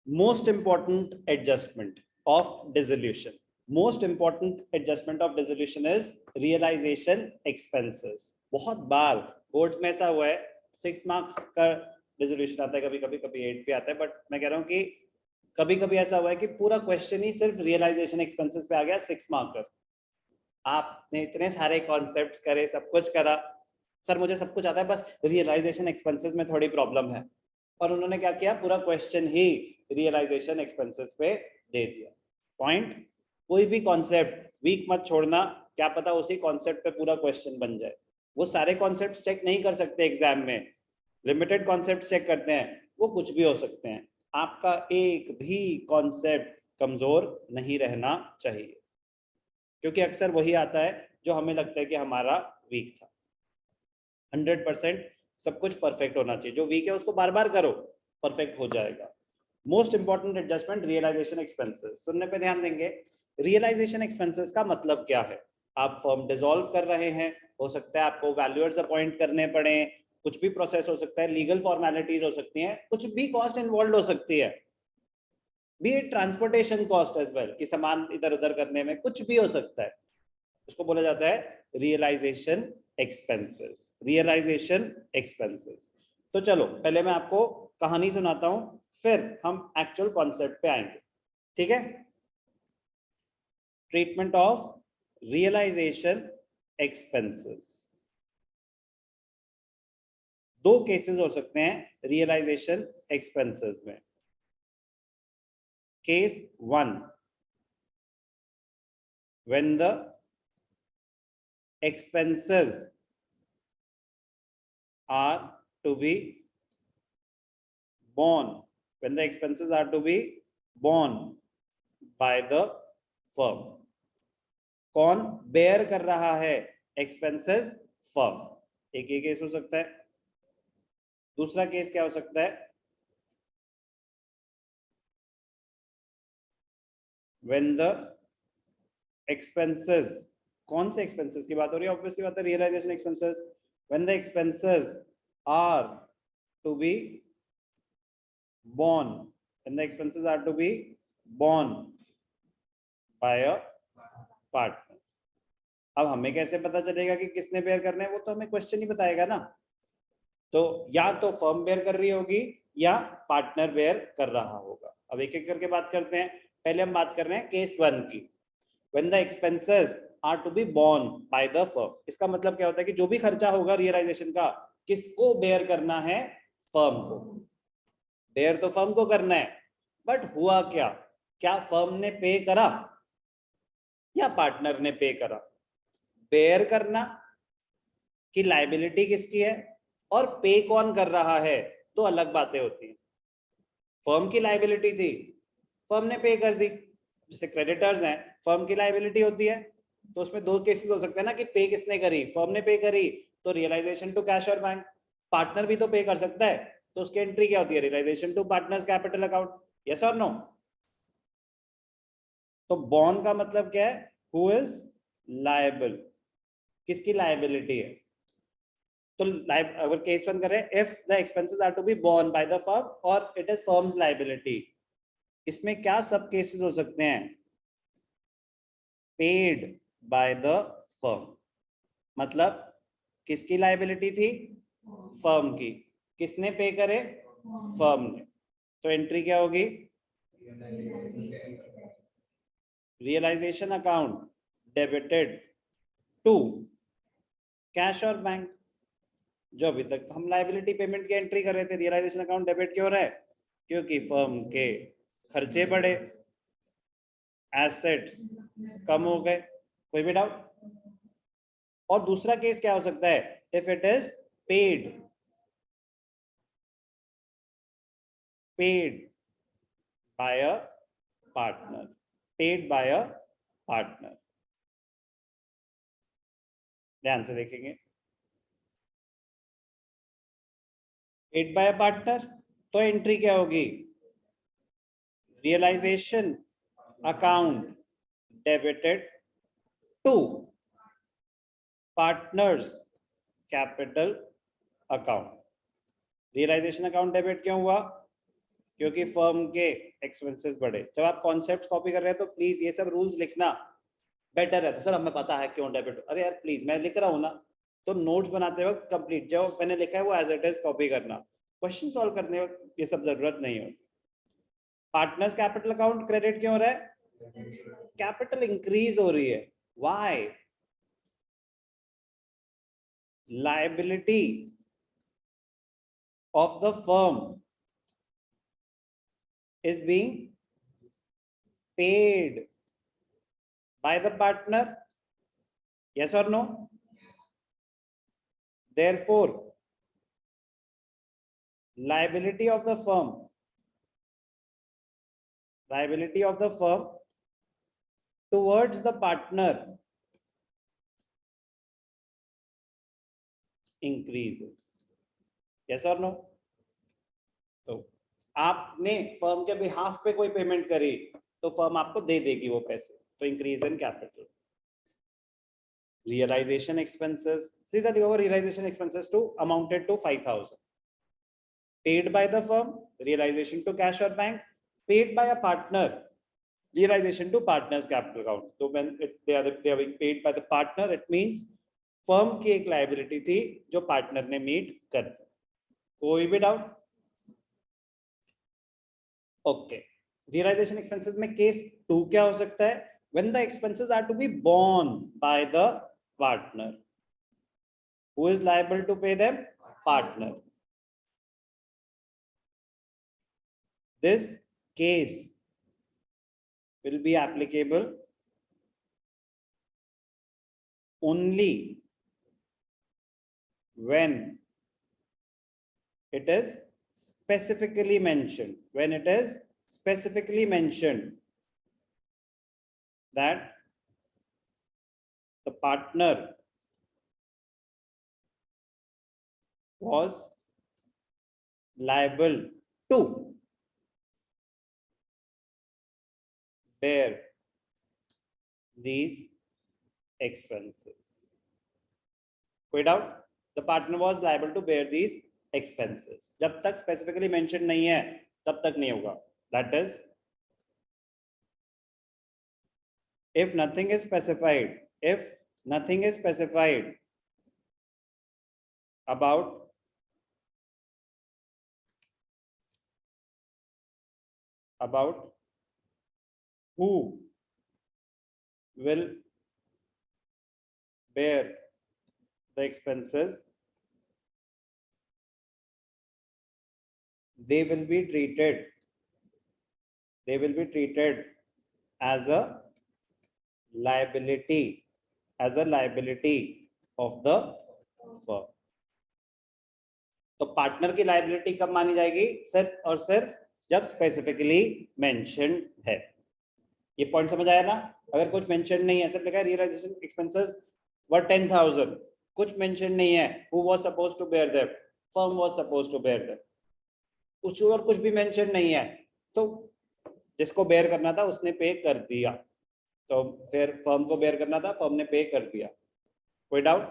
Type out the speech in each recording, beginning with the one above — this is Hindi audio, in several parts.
Most important adjustment of dissolution. Most important adjustment of dissolution is realization expenses. बहुत बार कोर्ट्स में ऐसा हुआ है 6 मार्क्स का डिसोल्यूशन आता है, कभी कभी कभी 8 पे आता है, बट मैं कह रहा हूँ कि कभी कभी ऐसा हुआ है कि पूरा क्वेश्चन ही सिर्फ रियलाइजेशन एक्सपेंसेस पे आ गया 6 मार्क का। आपने इतने सारे कॉन्सेप्ट्स करे, सब कुछ करा, सर मुझे सब कुछ आता है, बस रियलाइजेशन एक्सपेंसेस में थोड़ी प्रॉब्लम है, और उन्होंने क्या किया, पूरा क्वेश्चन ही रियलाइजेशन एक्सपेंसेस पे दे दिया। पॉइंट, कोई भी कॉन्सेप्ट वीक मत छोड़ना, क्या पता उसी कॉन्सेप्ट पे पूरा क्वेश्चन बन जाए। वो सारे कॉन्सेप्ट्स चेक नहीं कर सकते एग्जाम में, लिमिटेड कॉन्सेप्ट्स चेक करते हैं, वो कुछ भी हो सकते हैं। आपका एक भी कॉन्सेप्ट कमजोर नहीं रहना चाहिए, क्योंकि अक्सर वही आता है जो हमें लगता है कि हमारा वीक था। 100% सब कुछ परफेक्ट होना चाहिए, जो वीक है उसको बार बार करो, परफेक्ट हो जाएगा। Most important adjustment realisation expenses. सुनने पे ध्यान देंगे। रियलाइजेशन एक्सपेंसेस का मतलब क्या है? आप फर्म डिसॉल्व कर रहे हैं, हो सकता है आपको वैल्यूअर्स अपॉइंट करने पड़े, कुछ भी प्रोसेस हो सकता है, लीगल फॉर्मेलिटीज हो सकती हैं, कुछ भी कॉस्ट इन्वॉल्व हो सकती है, be it transportation cost as well, कि सामान इधर उधर करने में कुछ भी हो सकता है, उसको बोला जाता है रियलाइजेशन एक्सपेंसेस। Realisation expenses. तो चलो पहले मैं आपको कहानी सुनाता हूं, फिर हम एक्चुअल कॉन्सेप्ट पे आएंगे, ठीक है? Treatment of realisation expenses. दो केसेस हो सकते हैं रियलाइजेशन एक्सपेंसेस में। Case 1, when the expenses are to be borne, when the expenses are to be borne by the firm. कौन बेयर कर रहा है एक्सपेंसेस? फर्म। एक ये केस हो सकता है। दूसरा केस क्या हो सकता है? when the expenses, कौन से एक्सपेंसेस की बात हो रही है? ऑब्वियसली बात है realisation expenses. when the expenses are to be borne, when the expenses are to be borne by a partner. अब हमें कैसे पता चलेगा कि किसने बेयर करना है? वो तो हमें क्वेश्चन ही बताएगा ना। तो या तो फर्म बेयर कर रही होगी या पार्टनर बेयर कर रहा होगा। अब एक एक करके बात करते हैं। पहले हम बात कर रहे हैं केस 1 की। when the expenses are to be borne by the firm, इसका मतलब क्या होता है कि जो भी खर्चा होगा रियलाइजेशन का, किसको बेयर करना है? फर्म को। बेयर तो फर्म को करना है, बट हुआ क्या? क्या फर्म ने पे करा या पार्टनर ने पे करा? बेयर करना की लायबिलिटी किसकी है और पे कौन कर रहा है, तो अलग बातें होती हैं। फर्म की लायबिलिटी थी, फर्म ने पे कर दी। जैसे क्रेडिटर्स हैं, फर्म की लायबिलिटी होती है, तो उसमें दो केसेस हो सकते हैं ना, कि पे किसने करी? फर्म ने पे करी तो रियलाइजेशन टू कैश और बैंक। पार्टनर भी तो पे कर सकता है, तो उसकी एंट्री क्या होती है? Realisation to partners capital account. Yes और नो? तो बॉन्ड का मतलब क्या है? हु इज लायबल, किसकी लायबिलिटी है? तो अगर केस 1 करें, if the expenses are to be borne by the firm और इट इज फर्म्स लायबिलिटी, इसमें क्या सब केसेस हो सकते हैं? पेड बाय द फर्म, मतलब किसकी लायबिलिटी थी? फर्म की। किसने पे करे? फर्म ने। तो एंट्री क्या होगी? Realisation account debited to cash और बैंक। जो अभी तक हम लायबिलिटी पेमेंट की एंट्री कर रहे थे, रियलाइजेशन अकाउंट डेबिट क्यों रहा है? क्योंकि फर्म के खर्चे बढ़े, एसेट्स कम हो गए। कोई भी डाउट? और दूसरा केस क्या हो सकता है? If it is paid, paid by a partner, paid by a partner. ध्यान से देखेंगे। पेड बाय अ पार्टनर, तो एंट्री क्या होगी? Realisation account debited to partners capital account. Realisation account debit क्यों हुआ? क्योंकि फर्म के एक्सपेंसेस बढ़े। जब आप कॉन्सेप्ट कॉपी कर रहे हैं तो प्लीज ये सब रूल्स लिखना बेटर है। तो सर हमें पता है क्यों डेबिट, अरे यार प्लीज मैं लिख रहा हूँ ना, तो नोट्स बनाते वक्त कंप्लीट जो मैंने लिखा है वो एज इट इज कॉपी करना, क्वेश्चन सॉल्व करने वक्त ये सब जरूरत नहीं होती। पार्टनर्स कैपिटल अकाउंट क्रेडिट क्यों हो रहा है? कैपिटल इंक्रीज हो रही है। Why? Liability of the firm is being paid by the partner, yes or no? Therefore liability of the firm towards the partner increases, yes or no? तो आपने फर्म के बिहाफ पे कोई पेमेंट करी तो फर्म आपको दे देगी वो पैसे, तो increase in capital. Realisation expenses, सीधा लिखोगे realisation expenses to amounted to 5000, paid by the firm, realization to cash or bank, paid by a partner, realization to partner's capital account. So when they are being paid by the partner, it means firm की एक liability थी जो partner ने meet कर दी। कोई भी doubt? Okay. Realization expenses में case 2 क्या हो सकता है? When the expenses are to be borne by the partner. Who is liable to pay them? Partner. This case will be applicable only when it is specifically mentioned, that the partner was liable to bear these expenses. कोई doubt? The partner was liable to bear these expenses. जब तक specifically mentioned नहीं है तब तक नहीं होगा. That is, if nothing is specified about who will bear the expenses, they will be treated as a liability of the firm. तो पार्टनर की लायबिलिटी कब मानी जाएगी? सिर्फ और सिर्फ जब स्पेसिफिकली मेंशन्ड है। ये पॉइंट समझ आया ना? अगर कुछ मेंशन नहीं है, सिर्फ लिखा है रियलाइजेशन एक्सपेंसेस वर 10,000, कुछ मेंशन नहीं है who was supposed to bear them, firm was supposed to bear them, कुछ और कुछ भी मेंशन नहीं है, तो जिसको बेयर करना था उसने पे कर दिया, तो फिर फर्म को बेयर करना था, फर्म ने पे कर दिया। कोई डाउट?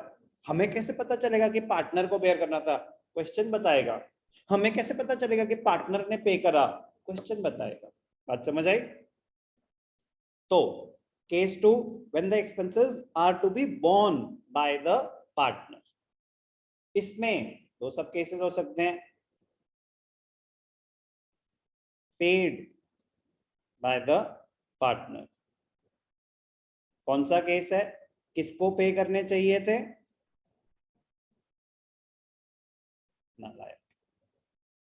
हमें कैसे पता चलेगा कि पार्टनर को बेयर करना था? क्वेश्चन बताएगा। हमें कैसे पता चलेगा कि पार्टनर ने पे करा? क्वेश्चन बताएगा। बात समझ आई? तो case 2, when the expenses are to be borne by the partner, इसमें दो सब केसेस हो सकते हैं, पेड बाय द पार्टनर। कौन सा केस है? किसको पे करने चाहिए थे? नालायक।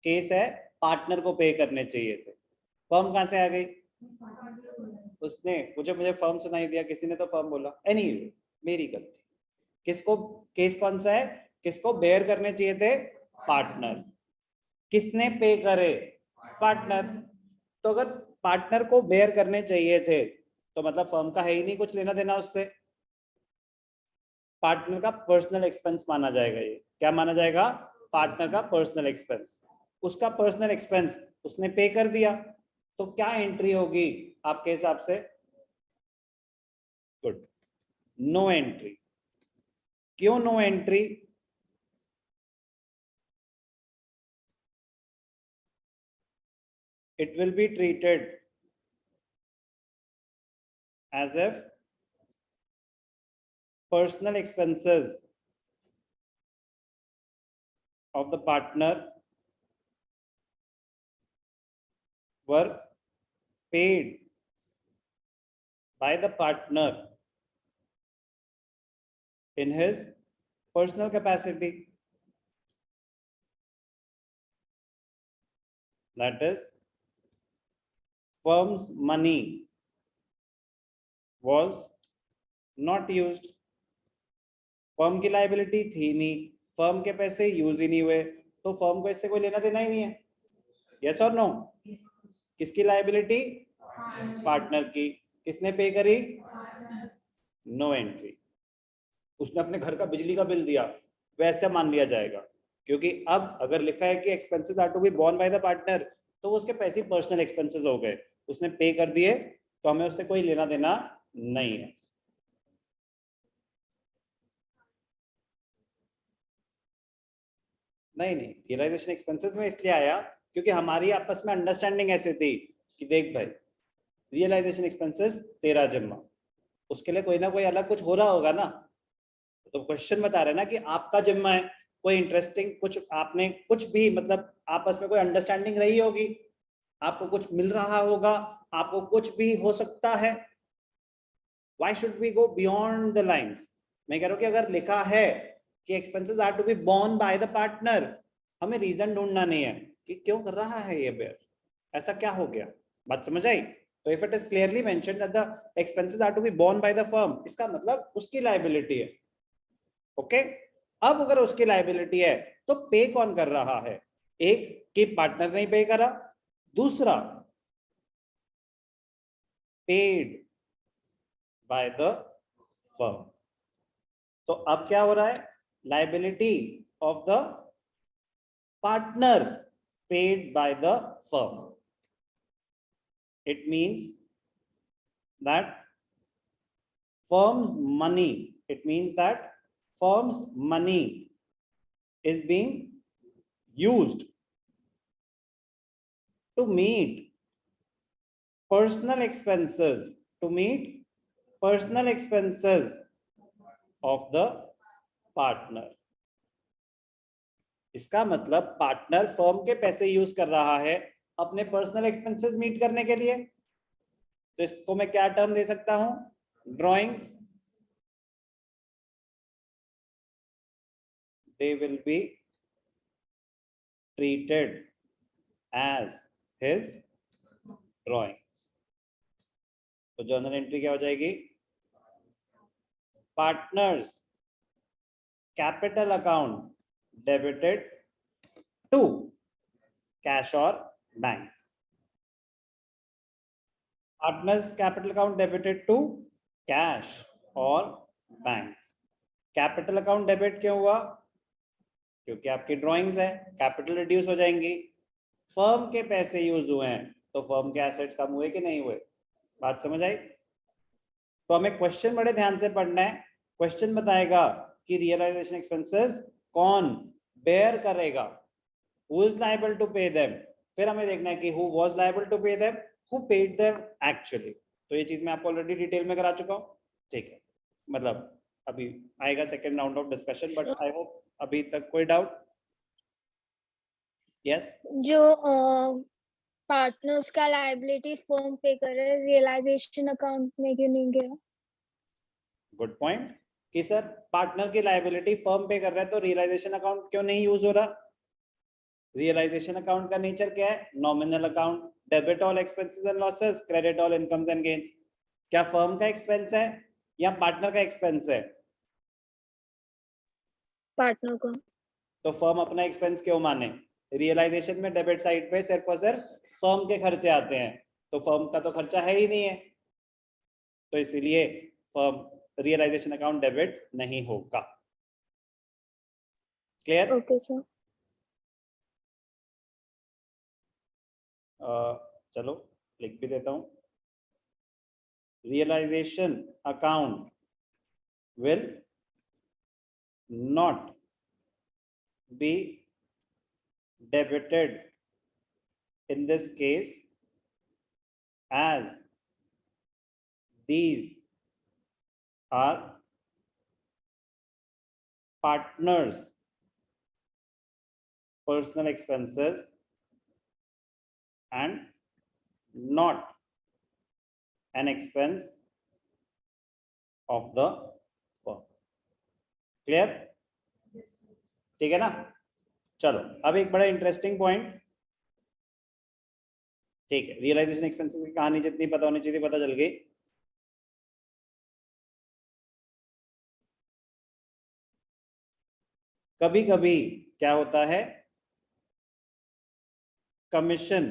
केस है पार्टनर को पे करने चाहिए थे। फर्म कहां से आ गई? उसने मुझे फर्म सुनाई दिया, किसी ने तो फर्म बोला। एनीवे, मेरी गलती। किसको, केस कौन सा है? किसको बेयर करने चाहिए थे? पार्टनर। किसने पे करे? पार्टनर। तो अगर पार्टनर को बेयर करने चाहिए थे तो मतलब फर्म का है ही नहीं कुछ लेना देना उससे, पार्टनर का पर्सनल एक्सपेंस माना जाएगा। ये क्या माना जाएगा? पार्टनर का पर्सनल एक्सपेंस। उसका पर्सनल एक्सपेंस उसने पे कर दिया, तो क्या एंट्री होगी आपके हिसाब से? Good, no entry. क्यों no entry? it will be treated as if personal expenses of the partner were paid by the partner in his personal capacity. That is, firm's money was not used. Firm की लाइबिलिटी थी नहीं, फर्म के पैसे यूज ही नहीं हुए, तो फर्म को इससे कोई लेना देना ही नहीं है. यस और नो? किसकी लाइबिलिटी? पार्टनर की. किसने पे करी? No entry. उसने अपने घर का बिजली का बिल दिया, वैसे मान लिया जाएगा, क्योंकि अब अगर लिखा है कि expenses are to be borne by the partner, तो वो उसके पैसे पर्सनल एक्सपेंसेस हो गए, उसने पे कर दिए, तो हमें उससे कोई लेना देना नहीं है. नहीं नहीं, रियलाइजेशन एक्सपेंसेस में इसलिए आया क्योंकि हमारी आपस में अंडरस्टैंडिंग ऐसे थी कि देख भाई, रियलाइजेशन एक्सपेंसेस तेरा जिम्मा, उसके लिए कोई ना कोई अलग कुछ हो रहा होगा ना. तो क्वेश्चन बता रहे ना कि आपका जिम्मा है, कोई इंटरेस्टिंग कुछ आपने कुछ भी मतलब आपस में कोई अंडरस्टैंडिंग रही होगी, आपको कुछ मिल रहा होगा, आपको कुछ भी हो सकता है. Why should we go beyond the lines? मैं कह रहा हूं कि अगर लिखा है कि expenses are to be borne by the partner, हमें रीजन ढूंढना नहीं है कि क्यों कर रहा है ये बेयर, ऐसा क्या हो गया. बात समझ आई? तो if it is clearly mentioned that the expenses are to be borne by the firm, इसका मतलब उसकी लायबिलिटी है. ओके, अब अगर उसकी लायबिलिटी है तो पे कौन कर रहा है? एक कि पार्टनर ने पे करा, दूसरा पेड बाय द फर्म. तो अब क्या हो रहा है? Liability of the partner paid by the firm. It means that firm's money, it means that firm's money is being used to meet personal expenses, to meet personal expenses of the partner. इसका मतलब पार्टनर फर्म के पैसे यूज कर रहा है अपने पर्सनल एक्सपेंसेस मीट करने के लिए. तो इसको मैं क्या टर्म दे सकता हूं? Drawings. They will be treated as his drawings. तो जर्नल एंट्री क्या हो जाएगी? Partners capital account debited to cash और bank. Partners capital account debited to cash और बैंक. कैपिटल अकाउंट डेबिट क्यों हुआ? क्योंकि आपकी ड्राइंग्स है, कैपिटल रिड्यूस हो जाएंगी. फर्म के पैसे यूज हुए हैं तो फर्म के एसेट्स कम हुए कि नहीं हुए? बात समझ आई? तो हमें क्वेश्चन बड़े ध्यान से पढ़ना है. क्वेश्चन बताएगा कि रियलाइजेशन एक्सपेंसेस कौन बेयर करेगा, who is liable to pay them. फिर हमें देखना है कि who was liable to pay them, who paid them actually. तो ये चीज मैं आपको ऑलरेडी डिटेल में करा चुका हूं. ठीक है, मतलब अभी आएगा second round of discussion, but I hope अभी तक कोई डाउट? यस. जो पार्टनर्स का लायबिलिटी फर्म पे कर रहे हैं, रियलाइजेशन अकाउंट में क्यों नहीं गया? गुड पॉइंट कि सर पार्टनर की लायबिलिटी फर्म पे कर रहा है तो रियलाइजेशन अकाउंट क्यों नहीं यूज हो रहा? रियलाइजेशन अकाउंट का नेचर क्या है? Nominal account. Debit all expenses and losses, credit all incomes and gains. क्या फर्म का एक्सपेंस है या पार्टनर का एक्सपेंस है? पार्टनर को. तो फर्म अपना एक्सपेंस क्यों माने? रियलाइजेशन में डेबिट साइड पे सिर्फ और सिर्फ फर्म के खर्चे आते हैं, तो फर्म का तो खर्चा है ही नहीं है, तो इसीलिए फर्म रियलाइजेशन अकाउंट डेबिट नहीं होगा. क्लियर? Okay sir. चलो लिख भी देता हूं. Realisation account will not be debited in this case as these are partners personal expenses and not an expense of the firm. Clear? ठीक है ना? चलो अब एक बड़ा इंटरेस्टिंग पॉइंट, ठीक है, रियलाइजेशन एक्सपेंसेस की कहानी जितनी पता होनी चाहिए पता चल गई। कभी कभी क्या होता है, कमीशन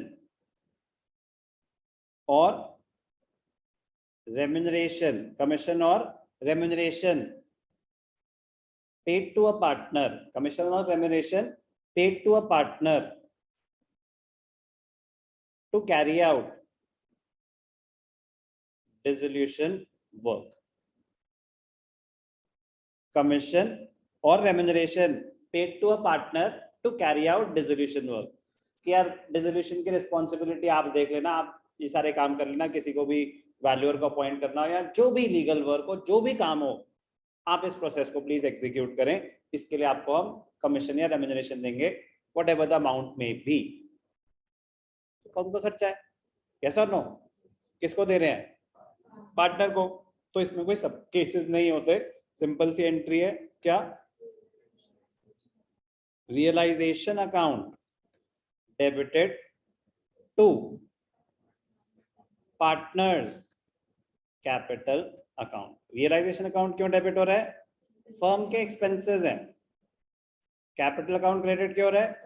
और रेम्यूनरेशन, कमीशन और remuneration paid to a partner, commission और remuneration paid to a partner to carry out dissolution work. Commission और remuneration paid to a partner to carry out dissolution work. कि यार डिसोल्यूशन की रिस्पॉन्सिबिलिटी आप देख लेना, आप ये सारे काम कर लेना, किसी को भी वैल्यूअर को अपॉइंट करना हो या जो भी लीगल वर्क हो, जो भी काम हो, आप इस प्रोसेस को प्लीज एग्जीक्यूट करें। इसके लिए आपको हम कमीशन या रेम्यूनरेशन देंगे, वट एवर द अमाउंट में भी। फर्म का खर्चा है, यस और नो? किसको दे रहे हैं? पार्टनर को। तो इसमें कोई सब केसेस नहीं होते, सिंपल सी एंट्री है। क्या? Realisation account debited to partners capital account. Realisation account क्यों डेबिट हो रहा है? फर्म के एक्सपेंसेस हैं। कैपिटल अकाउंट क्रेडिट क्यों हो रहा है?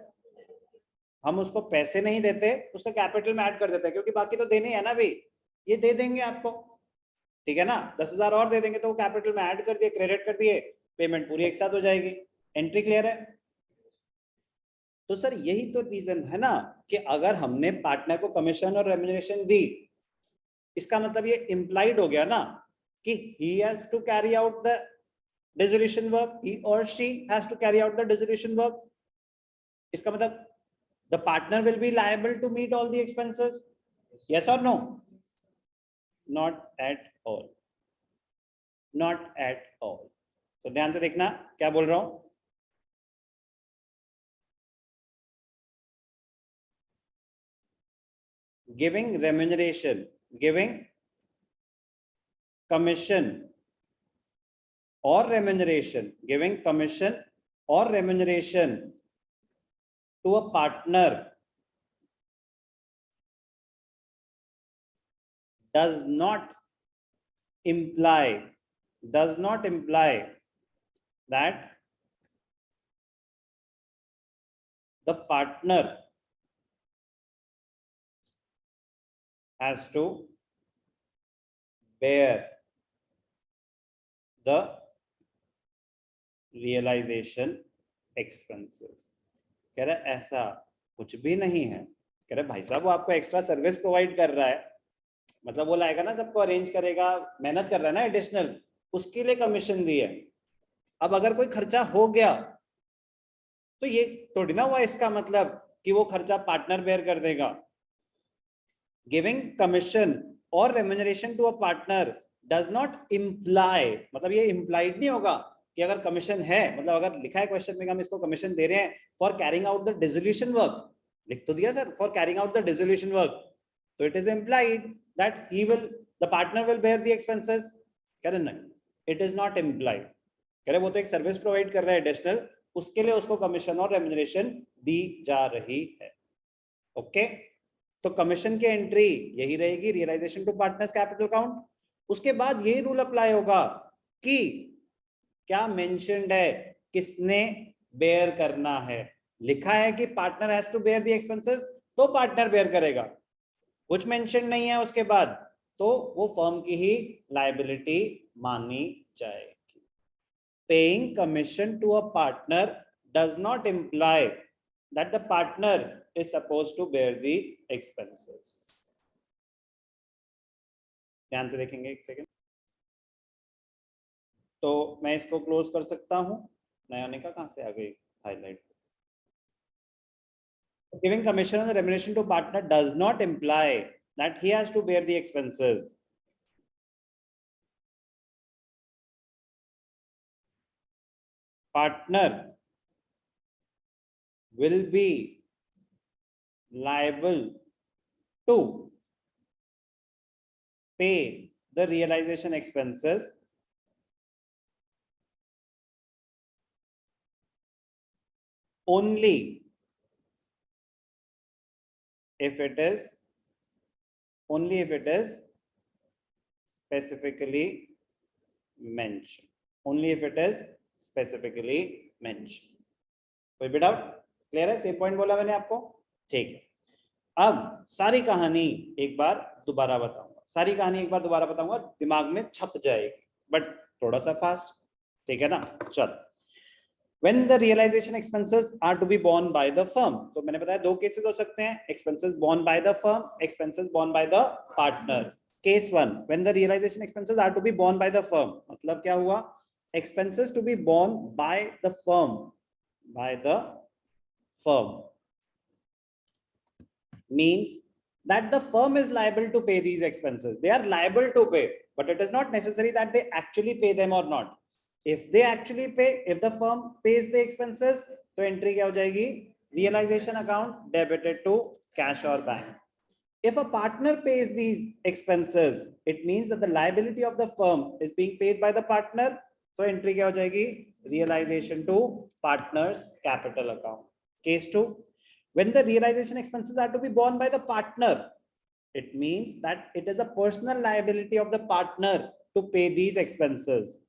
हम उसको पैसे नहीं देते, उसका कैपिटल में ऐड कर देते हैं, क्योंकि बाकी तो देने है ना भाई, ये दे देंगे आपको, ठीक है ना? 10,000 और दे देंगे तो वो कैपिटल में ऐड कर दिए, क्रेडिट कर दिए, पेमेंट पूरी एक साथ हो जाएगी। एंट्री क्लियर है? तो सर यही तो रीजन है ना कि अगर हमने पार्टनर को कमीशन और रेम्यूनरेशन दी, इसका मतलब ये इम्प्लाइड हो गया ना कि he has to carry out the dissolution work, he or she has to carry out the dissolution work. इसका मतलब the partner will be liable to meet all the expenses, yes or no? Not at all, not at all. तो ध्यान से देखना क्या बोल रहा हूं। Giving remuneration, giving commission or remuneration, giving commission or remuneration to a partner does not imply that the partner has to bear the realization expenses। कह रहा ऐसा कुछ भी नहीं है। कह रहे भाई साहब वो आपको एक्स्ट्रा सर्विस प्रोवाइड कर रहा है, मतलब वो लाएगा ना, सबको अरेंज करेगा, मेहनत कर रहा है ना एडिशनल, उसके लिए कमीशन दी है। अब अगर कोई खर्चा हो गया तो ये थोड़ी ना हुआ इसका मतलब कि वो खर्चा पार्टनर बेयर कर देगा। गिविंग कमीशन और remuneration to a partner does not imply, मतलब ये इम्प्लाइड नहीं होगा कि अगर कमीशन है, मतलब अगर लिखा है क्वेश्चन में हम इसको कमीशन दे रहे हैं for carrying out the dissolution work, लिख तो दिया sir for carrying out the dissolution work, तो it is implied that he will, the partner will bear the expenses. कह रहे नहीं, इट इज नॉट इम्प्लाइड। कह रहे वो तो एक सर्विस प्रोवाइड कर रहा है एडिशनल, उसके लिए उसको कमीशन और रेम्यूनरेशन दी जा रही है। ओके, तो कमीशन की एंट्री यही रहेगी, realisation to partners capital account. उसके बाद यही रूल अप्लाई होगा कि क्या मेंशन्ड है, किसने बेयर करना है। लिखा है कि partner has to bear the expenses, तो पार्टनर बेयर करेगा। कुछ मेंशन नहीं है उसके बाद, तो वो फर्म की ही लायबिलिटी मानी जाएगी। Paying commission to a partner does not imply that the partner is supposed to bear the expenses. ध्यान से देखेंगे एक सेकेंड, तो मैं इसको क्लोज कर सकता हूं। नया का कहां से आ गई highlight. Giving commission or remuneration to partner does not imply that he has to bear the expenses. Partner will be liable to pay the realization expenses only if it is specifically mentioned. Only if it is specifically mentioned. कोई भी डाउट? क्लियर है? सेम पॉइंट बोला मैंने आपको, ठीक है। अब सारी कहानी एक बार दोबारा बताऊंगा, दिमाग में छप जाएगी, बट थोड़ा सा फास्ट, ठीक है ना? चल, when the realization expenses are to be borne by the firm, तो मैंने बताया दो केसेस हो सकते हैं, expenses borne by the firm, expenses borne by the partner. Case 1, when the realization expenses are to be borne by the firm, मतलब क्या हुआ? Expenses to be borne by the firm means that the firm is liable to pay these expenses. They are liable to pay, but it is not necessary that they actually pay them or not. If they actually pay, if the firm pays the expenses, तो entry क्या हो जाएगी? Realization account debited to cash or bank. If a partner pays these expenses, it means that the liability of the firm is being paid by the partner. तो entry क्या हो जाएगी? Realization to partner's capital account. Case 2, when the realization expenses are to be borne by the partner, it means that it is a personal liability of the partner to pay these expenses.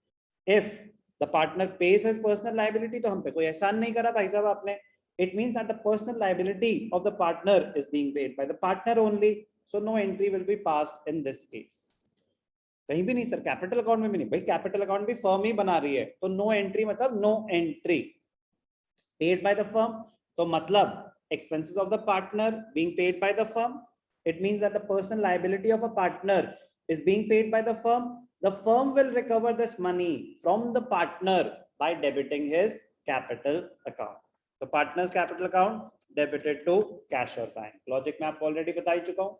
If the partner pays his personal liability, तो हम पे कोई एहसान नहीं करा भाई साहब आपने. It means that the personal liability of the partner is being paid by the partner only. So no entry will be passed in this case. कहीं भी नहीं सर, कैपिटल अकाउंट में भी नहीं भाई, कैपिटल अकाउंट भी फर्म ही बना रही है, तो नो एंट्री मतलब no entry. Paid by the firm, तो मतलब expenses of the partner being paid by the firm. It means that the personal liability of a partner is being paid by the firm. The firm will recover this money from the partner by debiting his capital account. The partner's capital account debited to cash or bank. Logic मैं आपको already बता ही चुका हूँ.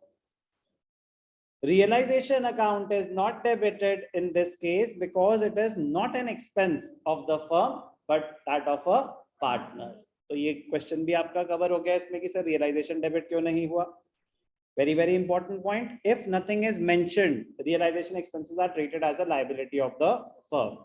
Realization account is not debited in this case because it is not an expense of the firm but that of a partner. तो ये क्वेश्चन भी आपका कवर हो गया इसमें कि सर रियलाइजेशन डेबिट क्यों नहीं हुआ. Very, very important point. If nothing is mentioned, realization expenses are treated as a liability of the firm.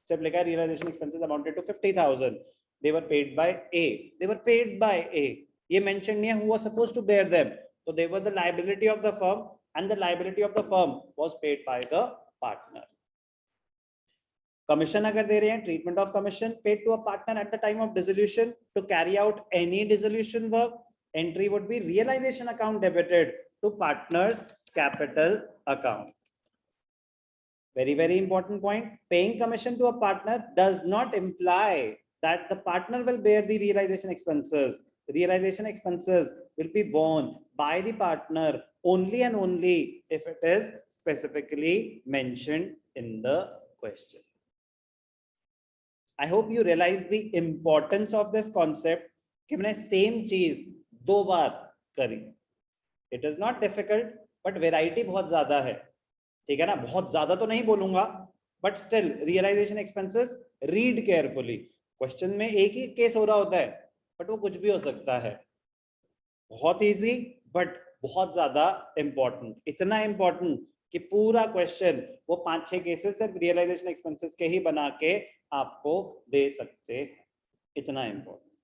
सिर्फ लिखा है realization expenses amounted to 50,000. They were paid by A. They were paid by A. ये mention नहीं है who was supposed to bear them. So they were the liability of the firm, and the liability of the firm was paid by the partner. Commission अगर दे रहे हैं, treatment of commission paid to a partner at the time of dissolution to carry out any dissolution work. Entry would be realization account debited to partner's capital account. Very, very important point. Paying commission to a partner does not imply that the partner will bear the realization expenses. Realization expenses will be borne by the partner only and only if it is specifically mentioned in the question. I hope you realize the importance of this concept कि मैंने same चीज दो बार करी. It is not difficult, but variety बहुत ज्यादा है, ठीक है ना? बहुत ज्यादा तो नहीं बोलूंगा, but still realization expenses read carefully. Question में एक ही केस हो रहा होता है, but वो कुछ भी हो सकता है. बहुत easy, but बहुत ज्यादा important. इतना important कि पूरा क्वेश्चन वो 5-6 केसेस सिर्फ रियलाइजेशन एक्सपेंसेस के ही बना के आपको दे सकते हैं. इतना important.